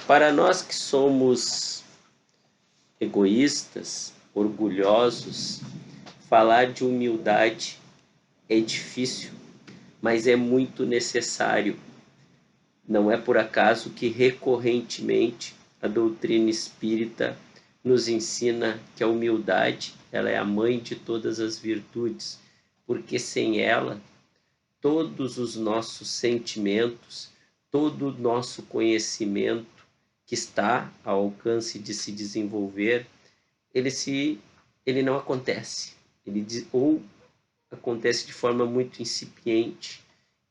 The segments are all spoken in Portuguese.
Para nós que somos egoístas, orgulhosos, falar de humildade é difícil, mas é muito necessário. Não é por acaso que recorrentemente a doutrina espírita nos ensina que a humildade, ela é a mãe de todas as virtudes, porque sem ela, todos os nossos sentimentos, todo o nosso conhecimento que está ao alcance de se desenvolver, ele não acontece. Ou acontece de forma muito incipiente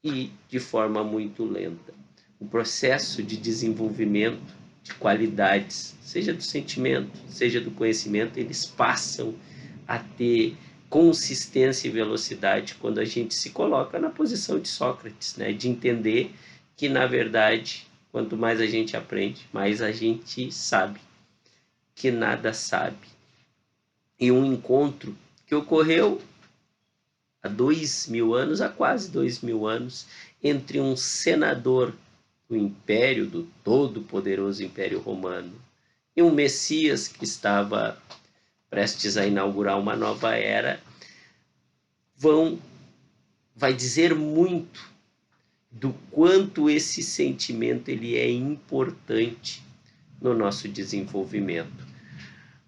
e de forma muito lenta. O processo de desenvolvimento de qualidades, seja do sentimento, seja do conhecimento, eles passam a ter consistência e velocidade quando a gente se coloca na posição de Sócrates, né? De entender que, na verdade, quanto mais a gente aprende, mais a gente sabe que nada sabe. E um encontro que ocorreu há 2000 anos, há quase 2000 anos, entre um senador do Império, do todo-poderoso Império Romano, e um Messias que estava prestes a inaugurar uma nova era, vai dizer muito do quanto esse sentimento ele é importante no nosso desenvolvimento.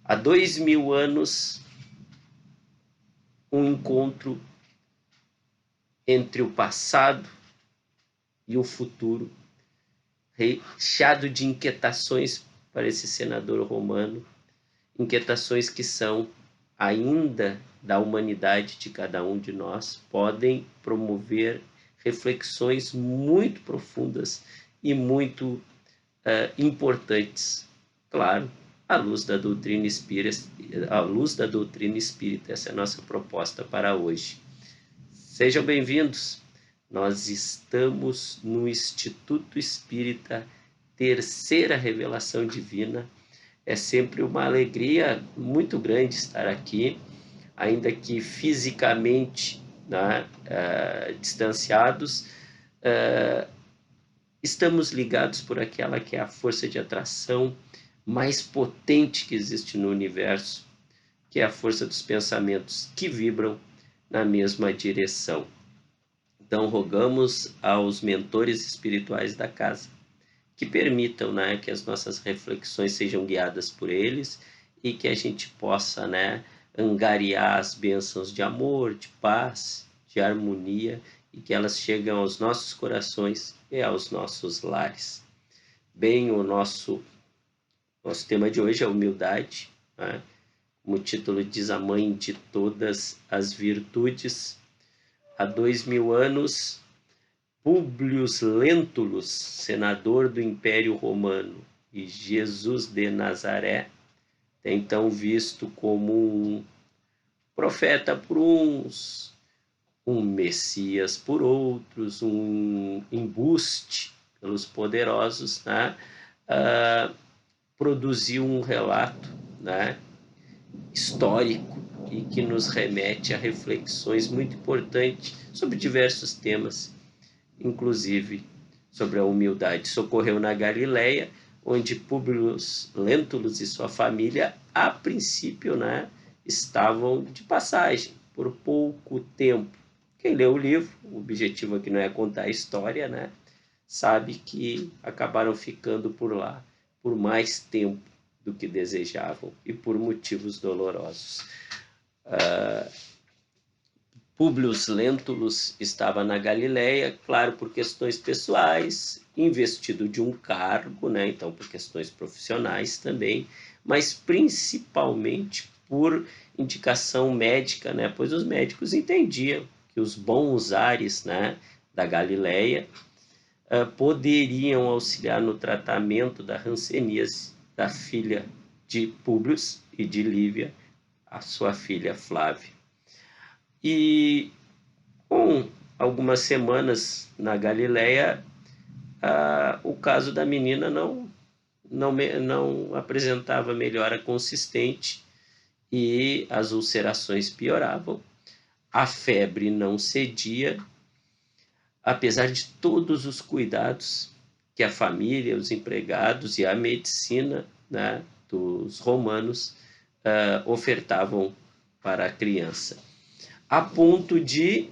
Há 2000 anos, um encontro entre o passado e o futuro, recheado de inquietações para esse senador romano, inquietações que são ainda da humanidade de cada um de nós, podem promover reflexões muito profundas e muito importantes, claro, à luz da doutrina espírita, essa é a nossa proposta para hoje. Sejam bem-vindos. Nós estamos no Instituto Espírita Terceira Revelação Divina. É sempre uma alegria muito grande estar aqui, ainda que fisicamente, né, distanciados, estamos ligados por aquela que é a força de atração mais potente que existe no universo, que é a força dos pensamentos que vibram na mesma direção. Então, rogamos aos mentores espirituais da casa que permitam, né, que as nossas reflexões sejam guiadas por eles e que a gente possa, né, angariar as bênçãos de amor, de paz, de harmonia e que elas cheguem aos nossos corações e aos nossos lares. Bem, o nosso tema de hoje é humildade, né? Como o título diz, a mãe de todas as virtudes. Há 2000 anos, Públio Lentulus, senador do Império Romano, e Jesus de Nazaré, então visto como um profeta por uns, um Messias por outros, um embuste pelos poderosos, né? Produziu um relato, né, histórico e que nos remete a reflexões muito importantes sobre diversos temas, inclusive sobre a humildade. Isso ocorreu na Galileia, onde Públio Lentulus e sua família, a princípio, né, estavam de passagem por pouco tempo. Quem lê o livro, o objetivo aqui não é contar a história, né, sabe que acabaram ficando por lá por mais tempo do que desejavam e por motivos dolorosos. Públio Lentulus estava na Galileia, claro, por questões pessoais, investido de um cargo, né? Então por questões profissionais também, mas principalmente por indicação médica, né? Pois os médicos entendiam que os bons ares, né, da Galileia poderiam auxiliar no tratamento da hanseníase da filha de Públio e de Lívia, a sua filha Flávia. E com algumas semanas na Galileia, o caso da menina não apresentava melhora consistente e as ulcerações pioravam, a febre não cedia, apesar de todos os cuidados que a família, os empregados e a medicina, né, dos romanos ofertavam para a criança. A ponto de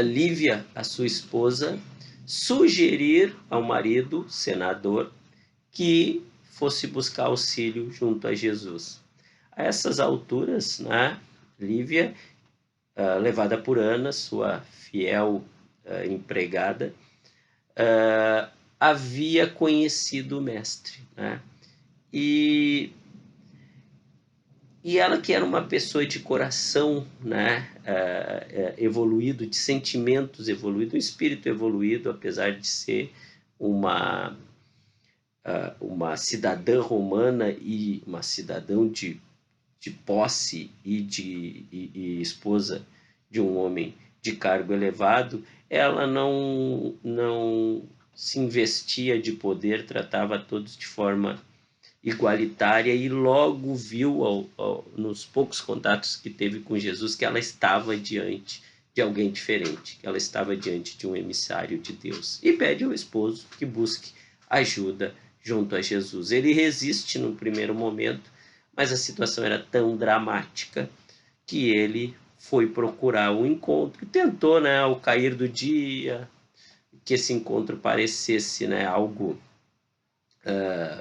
Lívia, a sua esposa, sugerir ao marido, senador, que fosse buscar auxílio junto a Jesus. A essas alturas, né, Lívia, levada por Ana, sua fiel empregada, havia conhecido o mestre, né? E ela, que era uma pessoa de coração, né, evoluído, de sentimentos evoluído, um espírito evoluído, apesar de ser uma cidadã romana e uma cidadã de posse e esposa de um homem de cargo elevado, ela não se investia de poder, tratava todos de forma igualitária e logo viu, nos poucos contatos que teve com Jesus, que ela estava diante de alguém diferente, que ela estava diante de um emissário de Deus. E pede ao esposo que busque ajuda junto a Jesus. Ele resiste no primeiro momento, mas a situação era tão dramática que ele foi procurar o encontro, tentou, né, ao cair do dia, que esse encontro parecesse, né, algo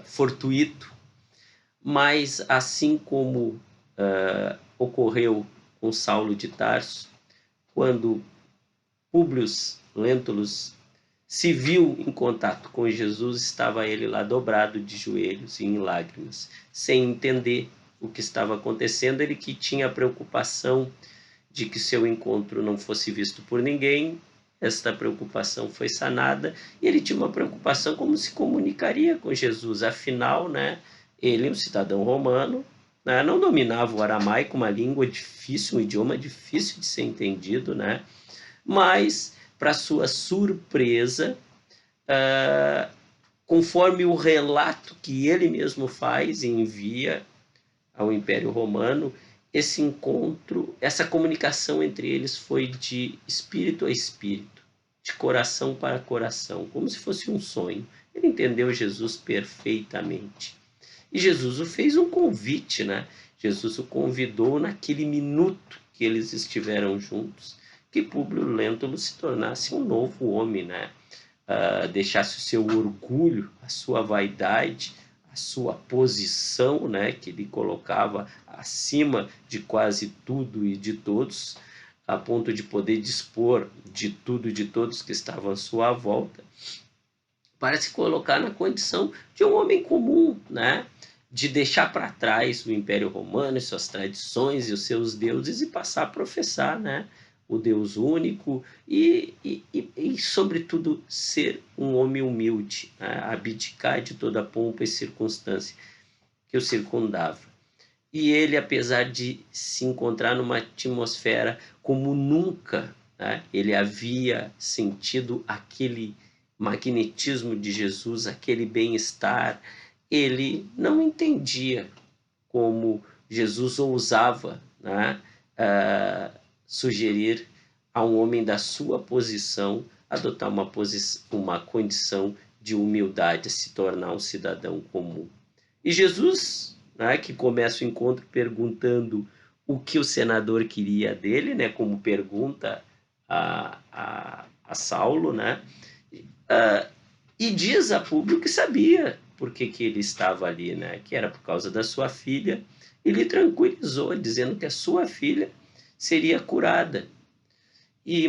fortuito, mas assim como ocorreu com Saulo de Tarso, quando Públio Lentulus se viu em contato com Jesus, estava ele lá dobrado de joelhos e em lágrimas, sem entender o que estava acontecendo. Ele que tinha a preocupação de que seu encontro não fosse visto por ninguém, esta preocupação foi sanada, e ele tinha uma preocupação como se comunicaria com Jesus. Afinal, né, ele, um cidadão romano, né, não dominava o aramaico, uma língua difícil, um idioma difícil de ser entendido, né, mas, para sua surpresa, conforme o relato que ele mesmo faz e envia ao Império Romano, esse encontro, essa comunicação entre eles foi de espírito a espírito, de coração para coração, como se fosse um sonho. Ele entendeu Jesus perfeitamente. E Jesus o fez um convite, né? Jesus o convidou naquele minuto que eles estiveram juntos, que Públio Lentulus se tornasse um novo homem, né? Deixasse o seu orgulho, a sua vaidade, a sua posição, né, que ele colocava acima de quase tudo e de todos, a ponto de poder dispor de tudo e de todos que estavam à sua volta, para se colocar na condição de um homem comum, né, de deixar para trás o Império Romano e suas tradições e os seus deuses e passar a professar, né, o Deus único e sobretudo, ser um homem humilde, né? Abdicar de toda a pompa e circunstância que o circundava. E ele, apesar de se encontrar numa atmosfera como nunca, né, ele havia sentido aquele magnetismo de Jesus, aquele bem-estar, ele não entendia como Jesus ousava, né, sugerir a um homem da sua posição adotar uma condição de humildade, se tornar um cidadão comum. E Jesus, né, que começa o encontro perguntando o que o senador queria dele, né, como pergunta a Saulo, né, e diz a Públio que sabia por que ele estava ali, né, que era por causa da sua filha, e lhe tranquilizou, dizendo que a sua filha seria curada,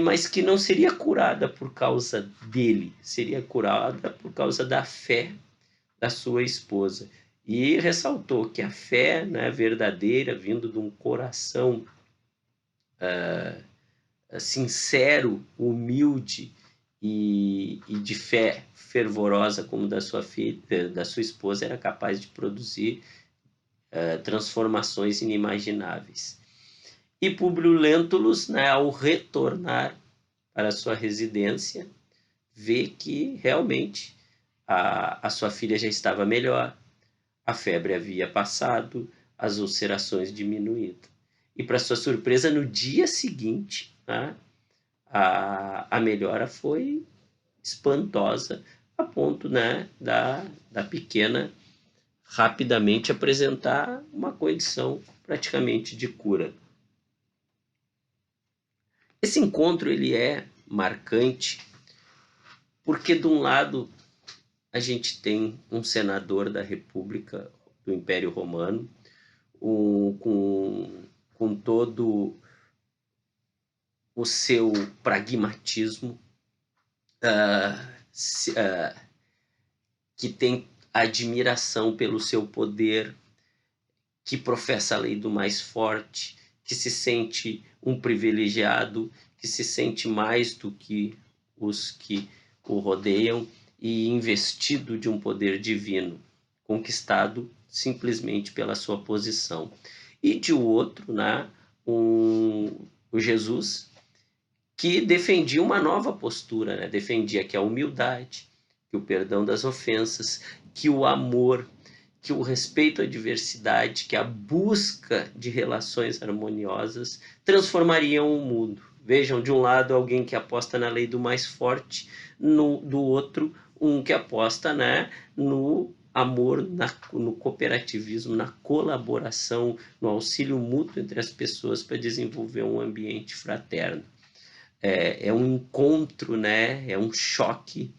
mas que não seria curada por causa dele, seria curada por causa da fé da sua esposa. E ressaltou que a fé, né, verdadeira, vindo de um coração sincero, humilde e de fé fervorosa como da sua filha, da sua esposa, era capaz de produzir transformações inimagináveis. E Públio Lentulus, né, ao retornar para sua residência, vê que realmente a sua filha já estava melhor, a febre havia passado, as ulcerações diminuído. E, para sua surpresa, no dia seguinte, né, a melhora foi espantosa. a ponto, né, da pequena rapidamente apresentar uma condição praticamente de cura. Esse encontro ele é marcante porque, de um lado, a gente tem um senador da República do Império Romano, com todo o seu pragmatismo, que tem admiração pelo seu poder, que professa a lei do mais forte, que se sente um privilegiado, que se sente mais do que os que o rodeiam e investido de um poder divino, conquistado simplesmente pela sua posição. E de outro, né, o Jesus, que defendia uma nova postura, né? Defendia que a humildade, que o perdão das ofensas, que o amor, que o respeito à diversidade, que a busca de relações harmoniosas transformariam o mundo. Vejam, de um lado, alguém que aposta na lei do mais forte, do outro, um que aposta, né, no amor, no cooperativismo, na colaboração, no auxílio mútuo entre as pessoas para desenvolver um ambiente fraterno. É um encontro, né, é um choque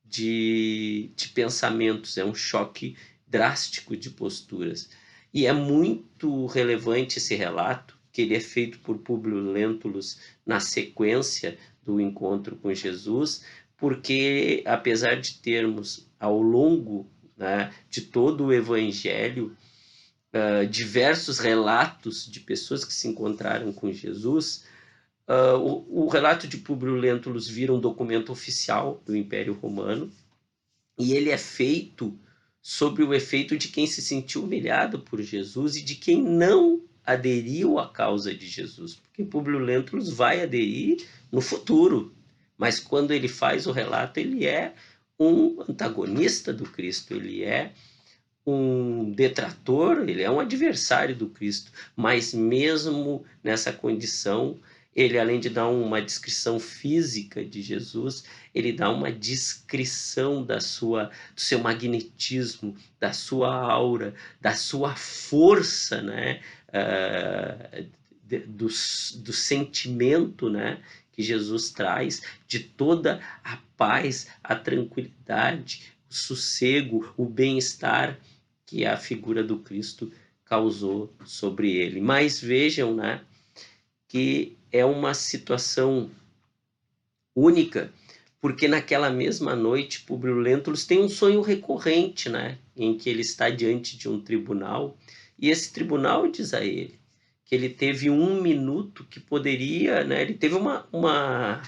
de pensamentos, é um choque drástico de posturas. E é muito relevante esse relato, que ele é feito por Públio Lentulus na sequência do encontro com Jesus, porque apesar de termos ao longo, né, de todo o Evangelho diversos relatos de pessoas que se encontraram com Jesus, o relato de Públio Lentulus vira um documento oficial do Império Romano, e ele é feito sobre o efeito de quem se sentiu humilhado por Jesus e de quem não aderiu à causa de Jesus, porque Públio Lentulus vai aderir no futuro, mas quando ele faz o relato, ele é um antagonista do Cristo, ele é um detrator, ele é um adversário do Cristo, mas mesmo nessa condição, ele, além de dar uma descrição física de Jesus, ele dá uma descrição do seu magnetismo, da sua aura, da sua força, né? Do sentimento, né, que Jesus traz, de toda a paz, a tranquilidade, o sossego, o bem-estar que a figura do Cristo causou sobre ele. Mas vejam, né, que é uma situação única, porque naquela mesma noite, Públio Lentulus tem um sonho recorrente, né, em que ele está diante de um tribunal, e esse tribunal diz a ele que ele teve um minuto que poderia, né, ele teve uma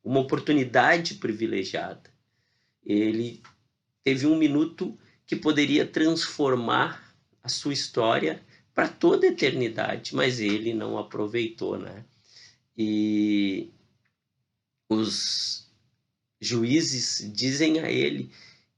oportunidade privilegiada. Ele teve um minuto que poderia transformar a sua história para toda a eternidade, mas ele não aproveitou, né? E os juízes dizem a ele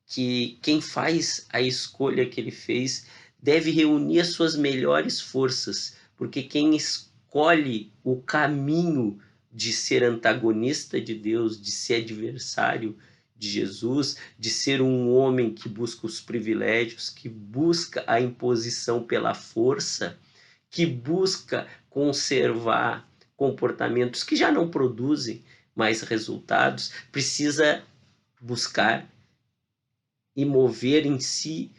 que quem faz a escolha que ele fez deve reunir as suas melhores forças, porque quem escolhe o caminho de ser antagonista de Deus, de ser adversário de Jesus, de ser um homem que busca os privilégios, que busca a imposição pela força, que busca conservar comportamentos que já não produzem mais resultados, precisa buscar e mover em si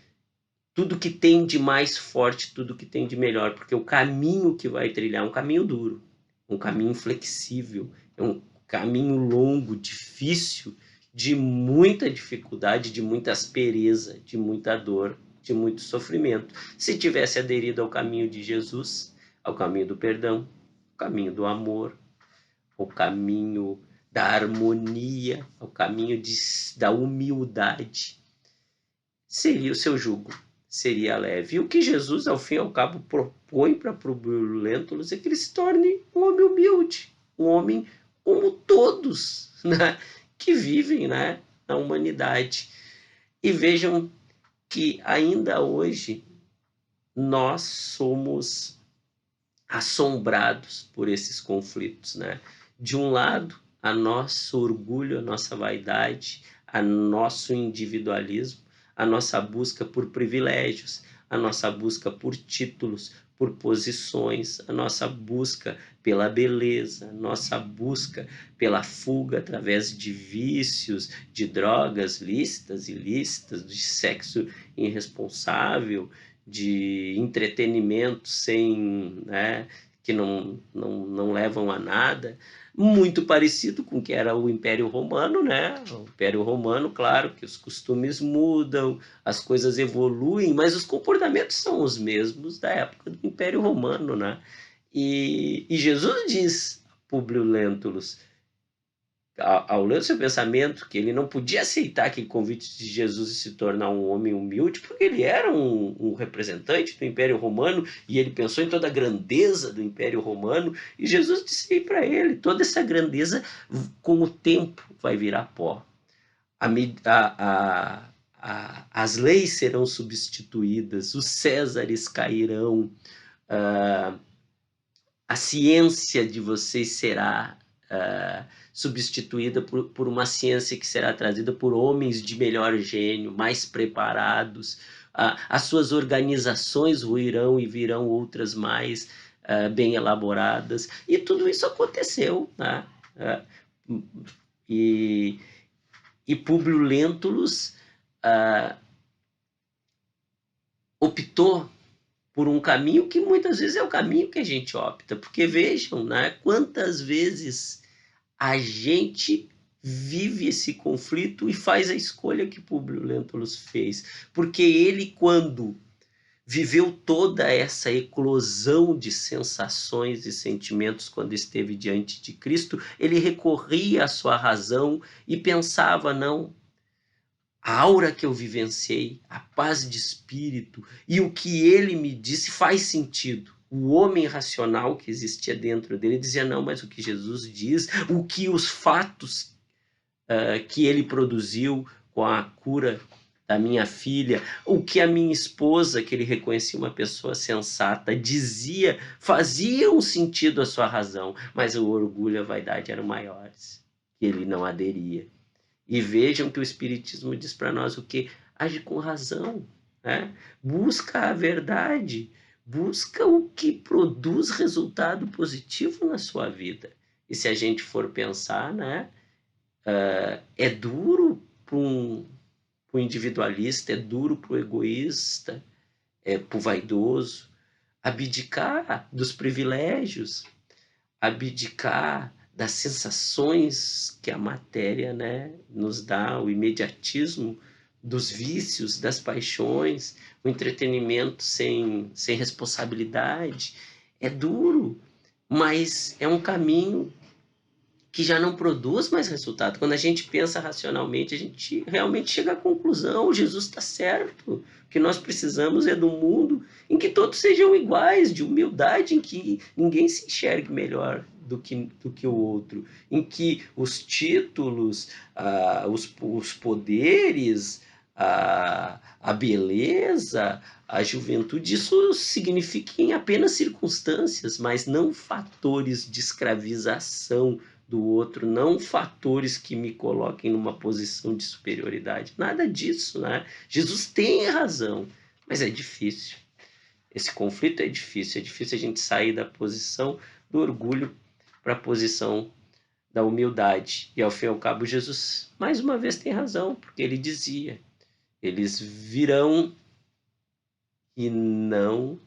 tudo que tem de mais forte, tudo que tem de melhor, porque o caminho que vai trilhar é um caminho duro, um caminho flexível, é um caminho longo, difícil, de muita dificuldade, de muita aspereza, de muita dor, de muito sofrimento. Se tivesse aderido ao caminho de Jesus, ao caminho do perdão, ao caminho do amor, ao caminho da harmonia, ao caminho da humildade, seria o seu jugo, seria leve. E o que Jesus, ao fim e ao cabo, propõe para Públio Lentulus é que ele se torne um homem humilde, um homem como todos, né, que vivem, né, na humanidade. E vejam que ainda hoje nós somos assombrados por esses conflitos, né? De um lado, a nosso orgulho, a nossa vaidade, a nosso individualismo, a nossa busca por privilégios, a nossa busca por títulos, por posições, a nossa busca pela beleza, a nossa busca pela fuga através de vícios, de drogas lícitas, ilícitas, de sexo irresponsável, de entretenimento sem, né, que não levam a nada, muito parecido com o que era o Império Romano, né? O Império Romano, claro que os costumes mudam, as coisas evoluem, mas os comportamentos são os mesmos da época do Império Romano, né? E Jesus diz a Públio Lentulus, ao ler o seu pensamento, que ele não podia aceitar aquele convite de Jesus e se tornar um homem humilde, porque ele era um representante do Império Romano e ele pensou em toda a grandeza do Império Romano, e Jesus disse para ele: toda essa grandeza com o tempo vai virar pó. As leis serão substituídas, os césares cairão, a ciência de vocês será substituída por uma ciência que será trazida por homens de melhor gênio, mais preparados. As suas organizações ruirão e virão outras mais bem elaboradas. E tudo isso aconteceu, né? E Públio Lentulus optou por um caminho que muitas vezes é o caminho que a gente opta, porque vejam, né, quantas vezes a gente vive esse conflito e faz a escolha que Públio Lentulus fez, porque ele, quando viveu toda essa eclosão de sensações e sentimentos quando esteve diante de Cristo, ele recorria à sua razão e pensava: não, a aura que eu vivenciei, a paz de espírito e o que ele me disse faz sentido. O homem racional que existia dentro dele dizia: não, mas o que Jesus diz, o que os fatos que ele produziu com a cura da minha filha, o que a minha esposa, que ele reconhecia uma pessoa sensata, dizia, faziam sentido à sua razão, mas o orgulho e a vaidade eram maiores, que ele não aderia. E vejam que o Espiritismo diz para nós o que? Age com razão, né? Busca a verdade, busca o que produz resultado positivo na sua vida. E se a gente for pensar, né, é duro para um individualista, é duro para o egoísta, para o vaidoso, abdicar dos privilégios, abdicar das sensações que a matéria, né, nos dá, o imediatismo dos vícios, das paixões, o entretenimento sem responsabilidade. É duro, mas é um caminho que já não produz mais resultado. Quando a gente pensa racionalmente, a gente realmente chega à conclusão: Jesus está certo. O que nós precisamos é de um mundo em que todos sejam iguais, de humildade, em que ninguém se enxergue melhor do que o outro, em que os títulos, os poderes, a beleza, a juventude, isso signifiquem apenas circunstâncias, mas não fatores de escravização do outro, não fatores que me coloquem numa posição de superioridade. Nada disso, né? Jesus tem razão, mas é difícil. Esse conflito é difícil a gente sair da posição do orgulho para a posição da humildade. E ao fim e ao cabo, Jesus, mais uma vez, tem razão, porque ele dizia: eles virão e não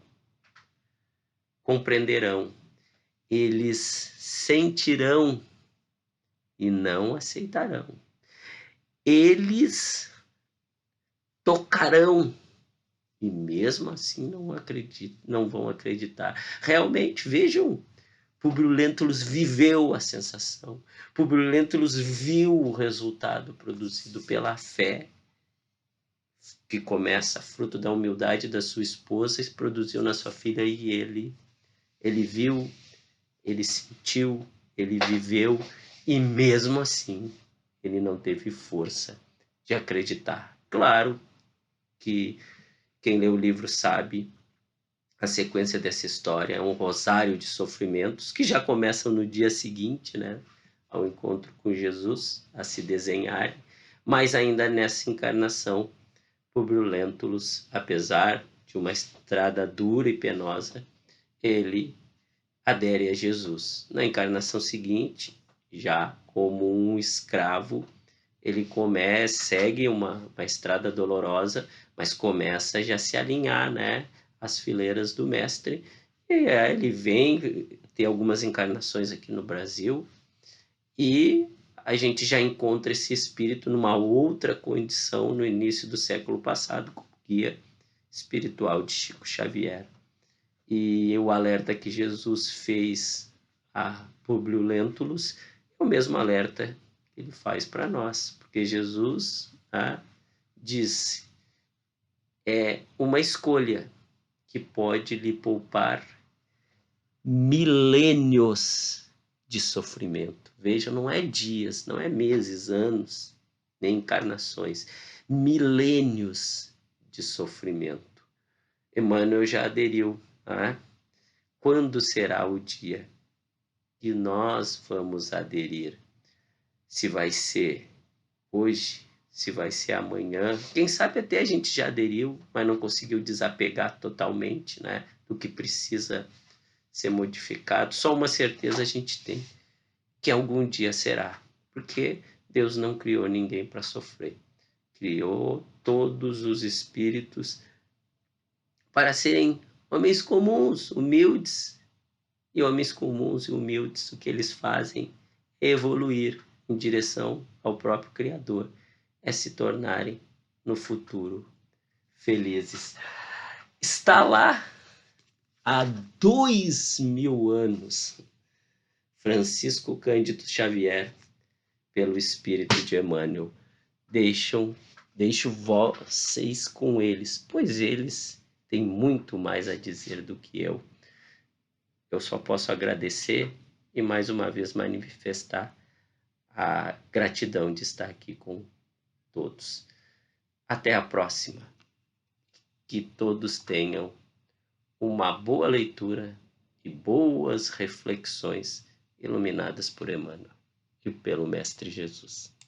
compreenderão, eles sentirão e não aceitarão, eles tocarão e mesmo assim não vão acreditar. Realmente, vejam, Públio Lentulus viveu a sensação, Públio Lentulus viu o resultado produzido pela fé, que começa fruto da humildade da sua esposa e produziu na sua filha. E ele viu, ele sentiu, ele viveu, e mesmo assim ele não teve força de acreditar. Claro que quem lê o livro sabe a sequência dessa história, é um rosário de sofrimentos que já começam no dia seguinte, né, ao encontro com Jesus, a se desenharem, Mas ainda nessa encarnação, Públio Lentulus, apesar de uma estrada dura e penosa, ele adere a Jesus. Na encarnação seguinte, já como um escravo, ele segue uma estrada dolorosa, mas começa já a se alinhar, né, às fileiras do mestre. E ele vem ter algumas encarnações aqui no Brasil e a gente já encontra esse espírito numa outra condição no início do século passado, como guia espiritual de Chico Xavier. E o alerta que Jesus fez a Públio Lentulus é o mesmo alerta que ele faz para nós, porque Jesus disse: é uma escolha que pode lhe poupar milênios de sofrimento. Veja, não é dias, não é meses, anos, nem encarnações, milênios de sofrimento. Emmanuel já aderiu. Quando será o dia que nós vamos aderir? Se vai ser hoje, se vai ser amanhã. Quem sabe até a gente já aderiu, mas não conseguiu desapegar totalmente, né, do que precisa ser modificado. Só uma certeza a gente tem, que algum dia será, porque Deus não criou ninguém para sofrer. Criou todos os espíritos para serem homens comuns, humildes. E homens comuns e humildes, o que eles fazem é evoluir em direção ao próprio Criador, é se tornarem no futuro felizes. Está lá há 2000 anos Francisco Cândido Xavier, pelo Espírito de Emmanuel. Deixo vocês com eles, pois eles têm muito mais a dizer do que eu. Eu só posso agradecer e mais uma vez manifestar a gratidão de estar aqui com todos. Até a próxima. Que todos tenham uma boa leitura e boas reflexões iluminadas por Emmanuel e pelo Mestre Jesus.